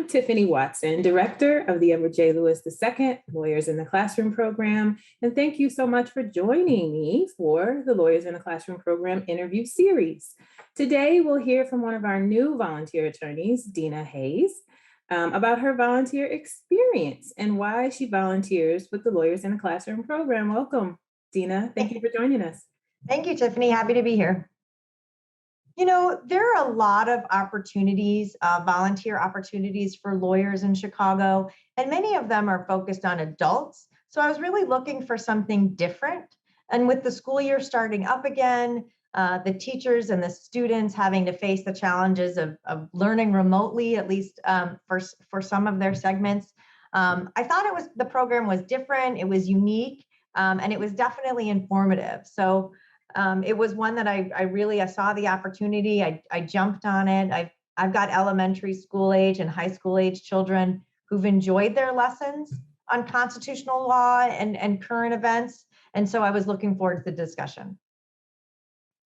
Tiffany Watson, Director of the Edward J. Lewis II Lawyers in the Classroom program, and thank you so much for joining me for the Lawyers in the Classroom program interview series. Today, we'll hear from one of our new volunteer attorneys, Dina Hayes, about her volunteer experience and why she volunteers with the Lawyers in the Classroom program. Welcome, Dina. Thank you for joining us. Thank you, Tiffany. Happy to be here. You know, there are a lot of opportunities, volunteer opportunities for lawyers in Chicago, and many of them are focused on adults. So I was really looking for something different. And with the school year starting up again, the teachers and the students having to face the challenges of learning remotely, at least for some of their segments, I thought the program was different, it was unique, and it was definitely informative. So it was one that I saw the opportunity. I jumped on it. I've got elementary school age and high school age children who've enjoyed their lessons on constitutional law and current events. And so I was looking forward to the discussion.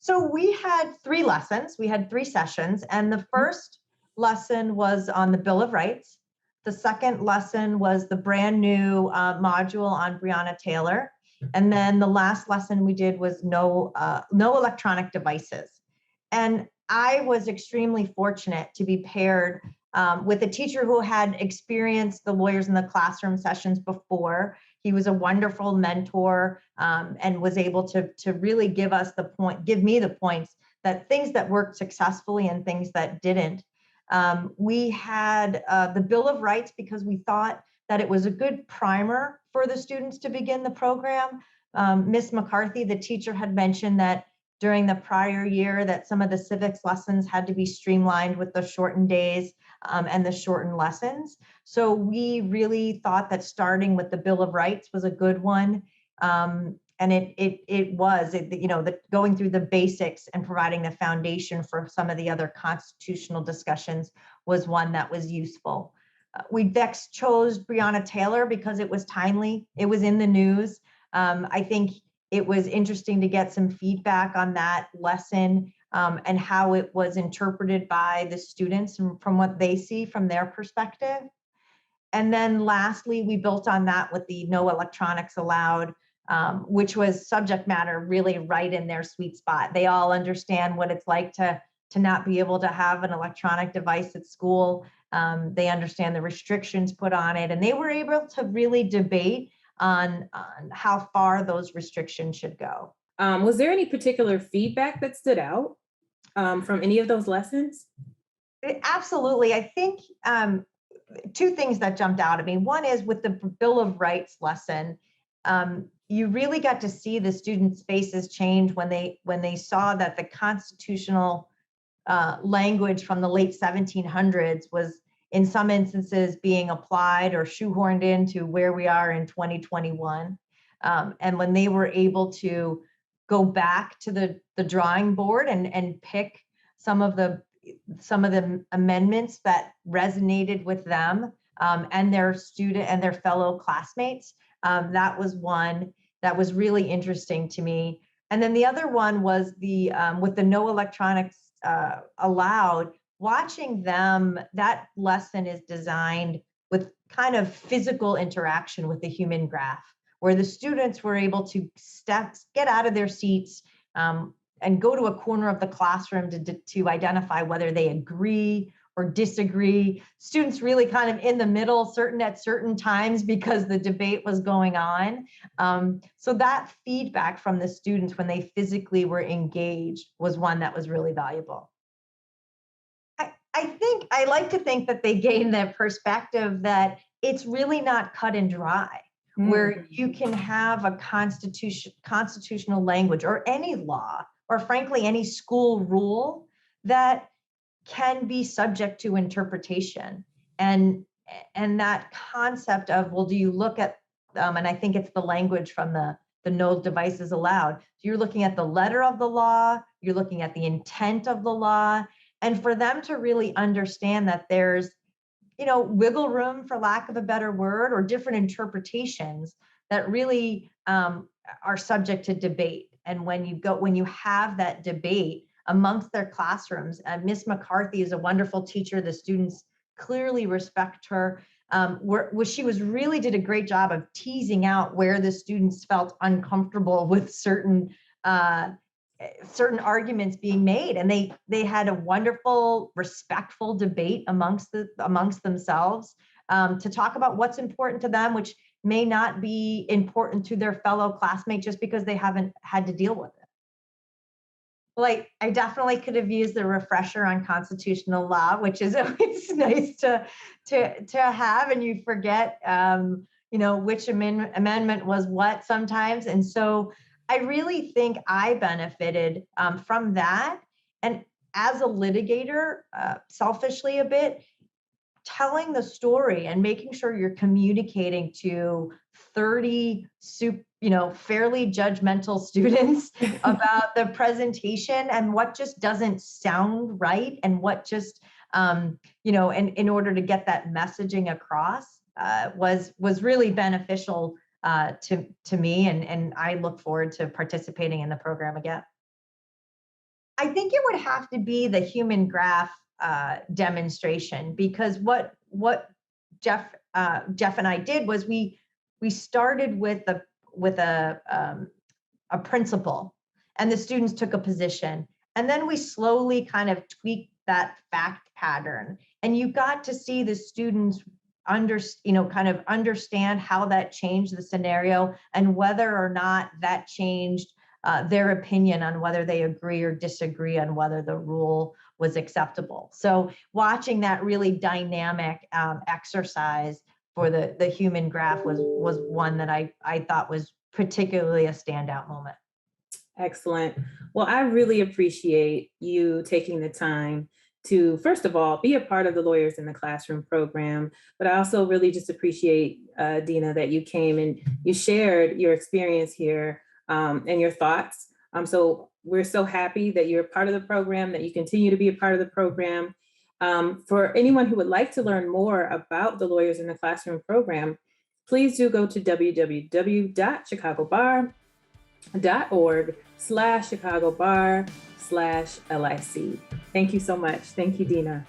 So we had 3 lessons. We had 3 sessions. And the first lesson was on the Bill of Rights. The second lesson was the brand new module on Breonna Taylor. And then the last lesson we did was no electronic devices. And I was extremely fortunate to be paired with a teacher who had experienced the Lawyers in the Classroom sessions before. He was a wonderful mentor and was able to really give me the points that things that worked successfully and things that didn't. We had the Bill of Rights because we thought that it was a good primer for the students to begin the program. Miss McCarthy, the teacher, had mentioned that during the prior year that some of the civics lessons had to be streamlined with the shortened days and the shortened lessons. So we really thought that starting with the Bill of Rights was a good one. And it was, going through the basics and providing the foundation for some of the other constitutional discussions was one that was useful. We next chose Breonna Taylor because it was timely. It was in the news. I think it was interesting to get some feedback on that lesson and how it was interpreted by the students from what they see from their perspective. And then lastly, we built on that with the no electronics allowed, which was subject matter really right in their sweet spot. They all understand what it's like to not be able to have an electronic device at school. They understand the restrictions put on it, and they were able to really debate on how far those restrictions should go. Was there any particular feedback that stood out from any of those lessons? Absolutely. I think 2 things that jumped out at me. One is with the Bill of Rights lesson, you really got to see the students' faces change when they saw that the constitutional language from the late 1700s was in some instances being applied or shoehorned into where we are in 2021. And when they were able to go back to the drawing board and pick some of the amendments that resonated with them and their student and their fellow classmates, that was one that was really interesting to me. And then the other one was with the no electronics allowed. Watching them, that lesson is designed with kind of physical interaction with the human graph, where the students were able to get out of their seats and go to a corner of the classroom to identify whether they agree or disagree. Students really kind of in the middle, at certain times because the debate was going on. So that feedback from the students when they physically were engaged was one that was really valuable. I like to think that they gained that perspective that it's really not cut and dry, where you can have a constitutional language or any law, or frankly, any school rule that can be subject to interpretation. And that concept of, well, do you look at, and I think it's the language from the no devices allowed. You're looking at the letter of the law, you're looking at the intent of the law, and for them to really understand that there's, wiggle room, for lack of a better word, or different interpretations that really are subject to debate. And when you have that debate amongst their classrooms, Miss McCarthy is a wonderful teacher. The students clearly respect her. She really did a great job of teasing out where the students felt uncomfortable with certain arguments being made, and they had a wonderful, respectful debate amongst themselves to talk about what's important to them, which may not be important to their fellow classmates just because they haven't had to deal with it. Like, I definitely could have used the refresher on constitutional law, which is always nice to have, and you forget, which amendment was what sometimes. And so I really think I benefited from that. And as a litigator, selfishly a bit, telling the story and making sure you're communicating to 30 fairly judgmental students about the presentation and what just doesn't sound right, and what just in order to get that messaging across was really beneficial to me, and I look forward to participating in the program again. I think it would have to be the human graph demonstration, because what Jeff and I did was we started with a principle, and the students took a position, and then we slowly kind of tweaked that fact pattern, and you got to see the students kind of understand how that changed the scenario, and whether or not that changed their opinion on whether they agree or disagree on whether the rule was acceptable. So watching that really dynamic exercise for the human graph was one that I thought was particularly a standout moment. Excellent. Well, I really appreciate you taking the time to, first of all, be a part of the Lawyers in the Classroom program, but I also really just appreciate, Dina, that you came and you shared your experience here and your thoughts. So we're so happy that you're a part of the program, that you continue to be a part of the program. For anyone who would like to learn more about the Lawyers in the Classroom program, please do go to www.chicagobar.org/Chicago Bar/LIC. Thank you so much. Thank you, Dina.